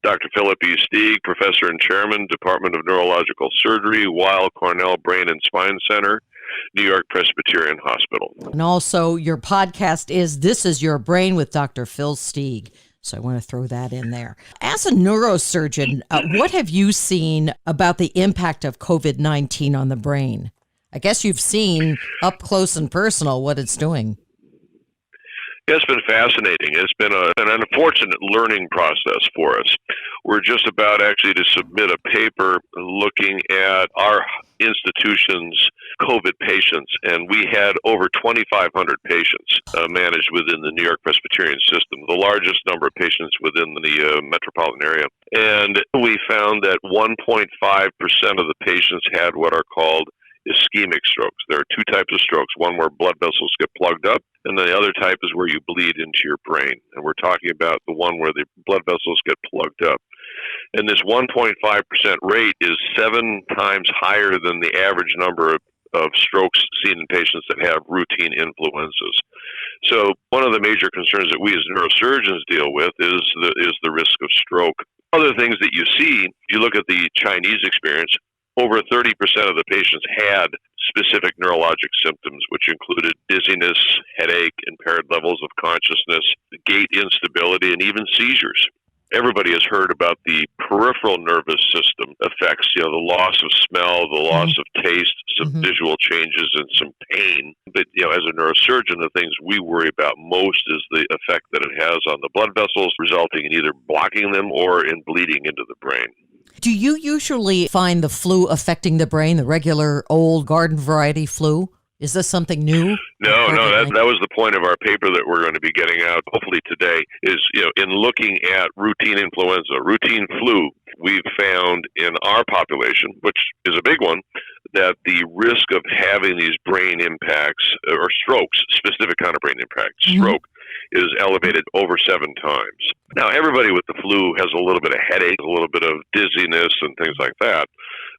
Dr. Philip E. Stieg, Professor and Chairman, Department of Neurological Surgery, Weill, Cornell Brain and Spine Center, New York Presbyterian Hospital. And also, your podcast is This Is Your Brain with Dr. Phil Stieg. So I want to throw that in there. As a neurosurgeon, what have you seen about the impact of COVID-19 on the brain? I guess you've seen up close and personal what it's doing. It's been fascinating. It's been an unfortunate learning process for us. We're just about actually to submit a paper looking at our institution's COVID patients, and we had over 2,500 patients managed within the New York Presbyterian system, the largest number of patients within the metropolitan area. And we found that 1.5% of the patients had what are called ischemic strokes. There are two types of strokes, one where blood vessels get plugged up, and then the other type is where you bleed into your brain. And we're talking about the one where the blood vessels get plugged up. And this 1.5% rate is 7 times higher than the average number of strokes seen in patients that have routine influenzas. So one of the major concerns that we as neurosurgeons deal with is the risk of stroke. Other things that you see, if you look at the Chinese experience, over 30% of the patients had specific neurologic symptoms, which included dizziness, headache, impaired levels of consciousness, gait instability, and even seizures. Everybody has heard about the peripheral nervous system effects, the loss of smell, the loss of taste, some visual changes, and some pain. But, as a neurosurgeon, the things we worry about most is the effect that it has on the blood vessels, resulting in either blocking them or in bleeding into the brain. Do you usually find the flu affecting the brain, the regular old garden variety flu? Is this something new? No, that was the point of our paper that we're going to be getting out hopefully today is, in looking at routine influenza, routine flu, we've found in our population, which is a big one, that the risk of having these brain impacts or strokes, specific kind of brain impact, stroke, is elevated over 7 times. Now, everybody with the flu has a little bit of headache, a little bit of dizziness and things like that,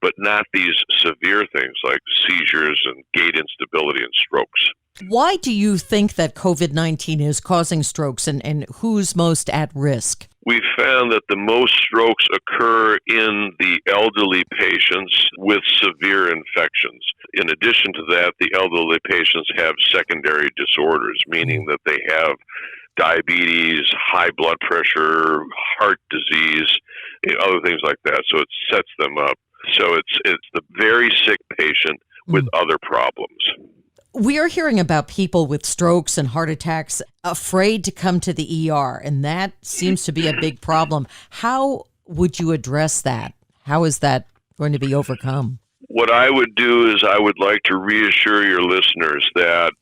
but not these severe things like seizures and gait instability and strokes. Why do you think that COVID-19 is causing strokes and who's most at risk? We found that the most strokes occur in the elderly patients with severe infections. In addition to that, the elderly patients have secondary disorders, meaning that they have diabetes, high blood pressure, heart disease, other things like that. So it sets them up. So it's the very sick patient with other problems. We are hearing about people with strokes and heart attacks afraid to come to the ER, and that seems to be a big problem. How would you address that? How is that going to be overcome? What I would do is I would like to reassure your listeners that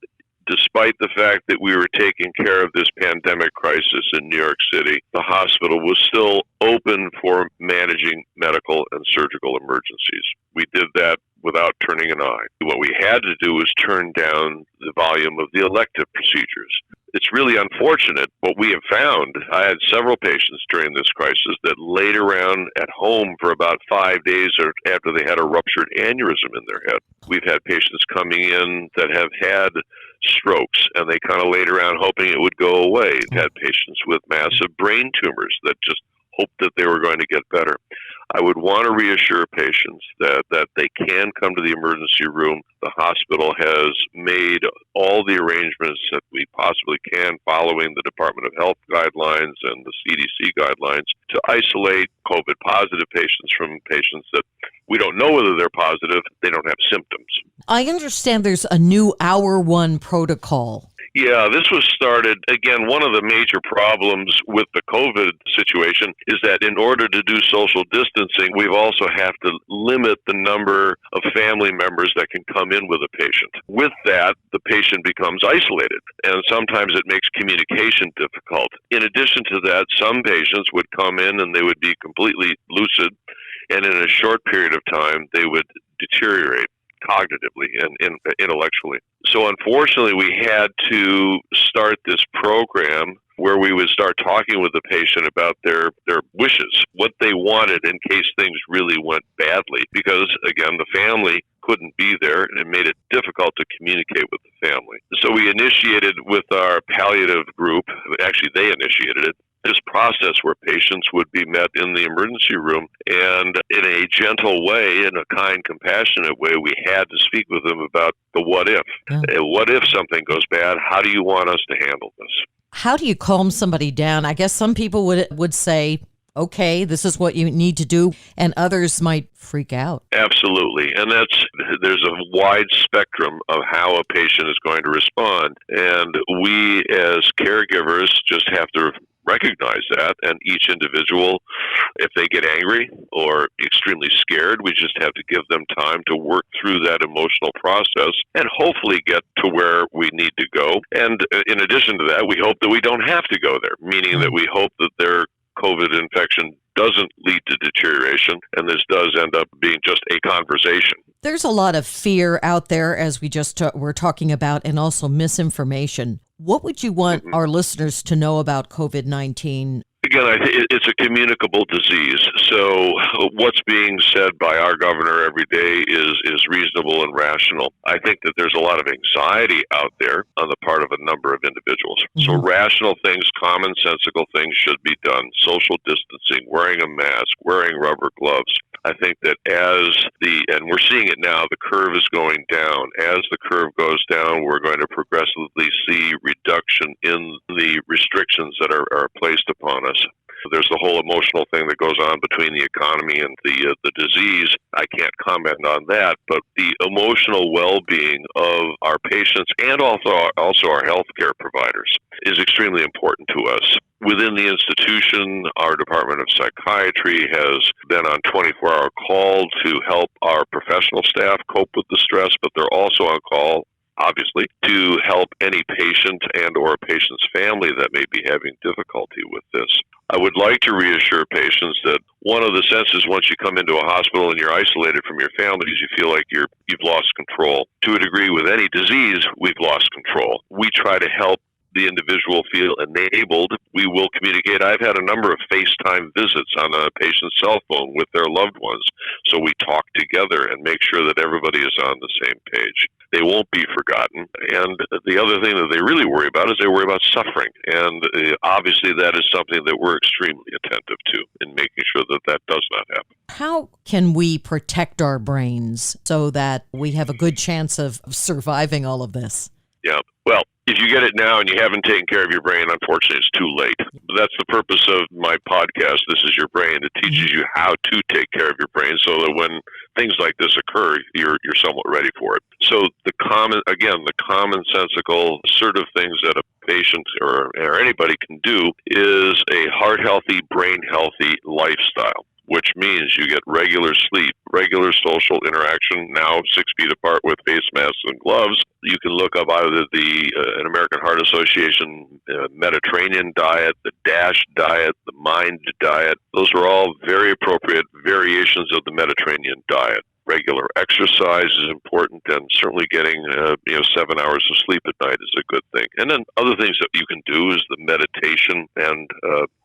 despite the fact that we were taking care of this pandemic crisis in New York City, the hospital was still open for managing medical and surgical emergencies. We did that without turning an eye. What we had to do was turn down the volume of the elective procedures. It's really unfortunate. What we have found, I had several patients during this crisis that laid around at home for about 5 days after they had a ruptured aneurysm in their head. We've had patients coming in that have had strokes, and they kind of laid around hoping it would go away. We've had patients with massive brain tumors that just hoped that they were going to get better. I would want to reassure patients that they can come to the emergency room. The hospital has made all the arrangements that we possibly can following the Department of Health guidelines and the CDC guidelines to isolate COVID-positive patients from patients that we don't know whether they're positive, they don't have symptoms. I understand there's a new Hour 1 protocol. Yeah, this was started, again, one of the major problems with the COVID situation is that in order to do social distancing, we've also have to limit the number of family members that can come in with a patient. With that, the patient becomes isolated, and sometimes it makes communication difficult. In addition to that, some patients would come in and they would be completely lucid, and in a short period of time, they would deteriorate cognitively and intellectually. So unfortunately, we had to start this program where we would start talking with the patient about their wishes, what they wanted in case things really went badly. Because, again, the family couldn't be there, and it made it difficult to communicate with the family. So we initiated with our palliative group, actually they initiated it, this process where patients would be met in the emergency room, and in a gentle way, in a kind, compassionate way, we had to speak with them about the what if. Yeah. What if something goes bad? How do you want us to handle this? How do you calm somebody down? I guess some people would say, okay, this is what you need to do, and others might freak out. Absolutely. And there's a wide spectrum of how a patient is going to respond. And we as caregivers just have to recognize that. And each individual, if they get angry or extremely scared, we just have to give them time to work through that emotional process and hopefully get to where we need to go. And in addition to that, we hope that we don't have to go there, meaning that we hope that their COVID infection doesn't lead to deterioration, and this does end up being just a conversation. There's a lot of fear out there, as we just were talking about, and also misinformation. What would you want our listeners to know about COVID-19? Again, I think it's a communicable disease. So what's being said by our governor every day is reasonable and rational. I think that there's a lot of anxiety out there on the part of a number of individuals. So rational things, commonsensical things should be done. Social distancing, wearing a mask, wearing rubber gloves. I think that and we're seeing it now, the curve is going down. As the curve goes down, we're going to progressively see reduction in the restrictions that are placed upon us. There's the whole emotional thing that goes on between the economy and the disease. I can't comment on that, but the emotional well-being of our patients and also our healthcare providers is extremely important to us. Within the institution, our Department of Psychiatry has been on 24-hour call to help our professional staff cope with the stress, but they're also on call, obviously, to help any patient and or a patient's family that may be having difficulty with this. I would like to reassure patients that one of the senses once you come into a hospital and you're isolated from your family is you feel like you've lost control. To a degree, with any disease, we've lost control. We try to help the individual feel enabled. We will communicate. I've had a number of FaceTime visits on a patient's cell phone with their loved ones, so we talk together and make sure that everybody is on the same page. They won't be forgotten. And the other thing that they really worry about is they worry about suffering. And obviously that is something that we're extremely attentive to in making sure that that does not happen. How can we protect our brains so that we have a good chance of surviving all of this? Yeah. Well, if you get it now and you haven't taken care of your brain, unfortunately, it's too late. That's the purpose of my podcast, This Is Your Brain. It teaches you how to take care of your brain so that when things like this occur, you're somewhat ready for it. So the commonsensical sort of things that a patient or anybody can do is a heart-healthy, brain-healthy lifestyle, which means you get regular sleep, regular social interaction, now 6 feet apart with face masks and gloves. You can look up either the American Heart Association Mediterranean diet, the DASH diet, the MIND diet. Those are all very appropriate variations of the Mediterranean diet. Regular exercise is important, and certainly getting 7 hours of sleep at night is a good thing. And then other things that you can do is the meditation and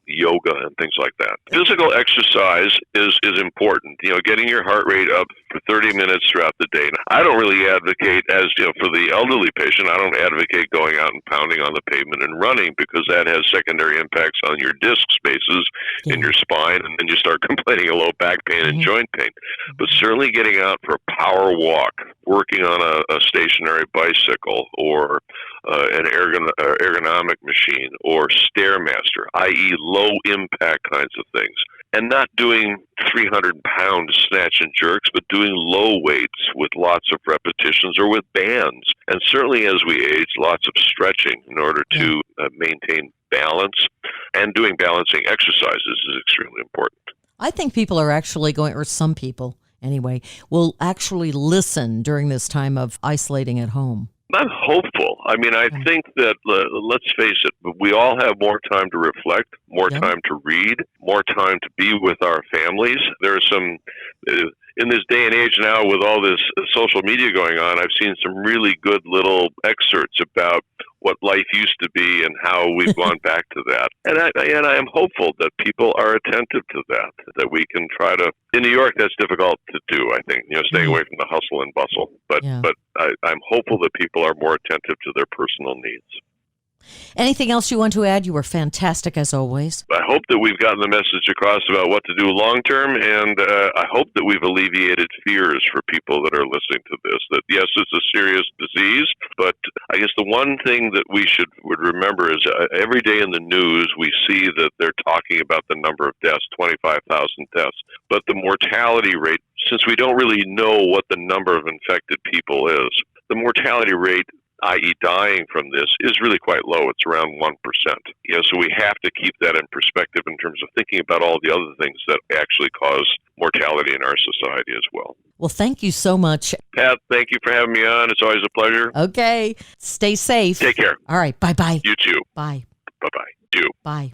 yoga and things like that. Physical exercise is important. Getting your heart rate up for 30 minutes throughout the day. I don't really advocate, for the elderly patient, I don't advocate going out and pounding on the pavement and running, because that has secondary impacts on your disc spaces in your spine, and then you start complaining of low back pain and joint pain. But certainly getting out for a power walk, working on a stationary bicycle or an ergonomic machine or Stairmaster, i.e. low-impact kinds of things. And not doing 300-pound snatch and jerks, but doing low weights with lots of repetitions or with bands. And certainly as we age, lots of stretching in order to maintain balance. And doing balancing exercises is extremely important. I think people are actually going, or some people anyway, will actually listen during this time of isolating at home. I'm hopeful. I mean, I think that, let's face it, we all have more time to reflect, more time to read, more time to be with our families. There are some, in this day and age now with all this social media going on, I've seen some really good little excerpts about what life used to be and how we've gone back to that. And I am hopeful that people are attentive to that we can try to, in New York, that's difficult to do, I think, staying away from the hustle and bustle. But I'm hopeful that people are more attentive to their personal needs. Anything else you want to add? You were fantastic as always. I hope that we've gotten the message across about what to do long term, and I hope that we've alleviated fears for people that are listening to this. That yes, it's a serious disease, but I guess the one thing that we would remember is every day in the news we see that they're talking about the number of deaths, 25,000 deaths, but the mortality rate, since we don't really know what the number of infected people is, the mortality rate, i.e. dying from this, is really quite low. It's around 1%. So we have to keep that in perspective in terms of thinking about all the other things that actually cause mortality in our society as well. Well, thank you so much. Pat, thank you for having me on. It's always a pleasure. Okay. Stay safe. Take care. All right. Bye-bye. You too. Bye. Bye-bye. You. Bye.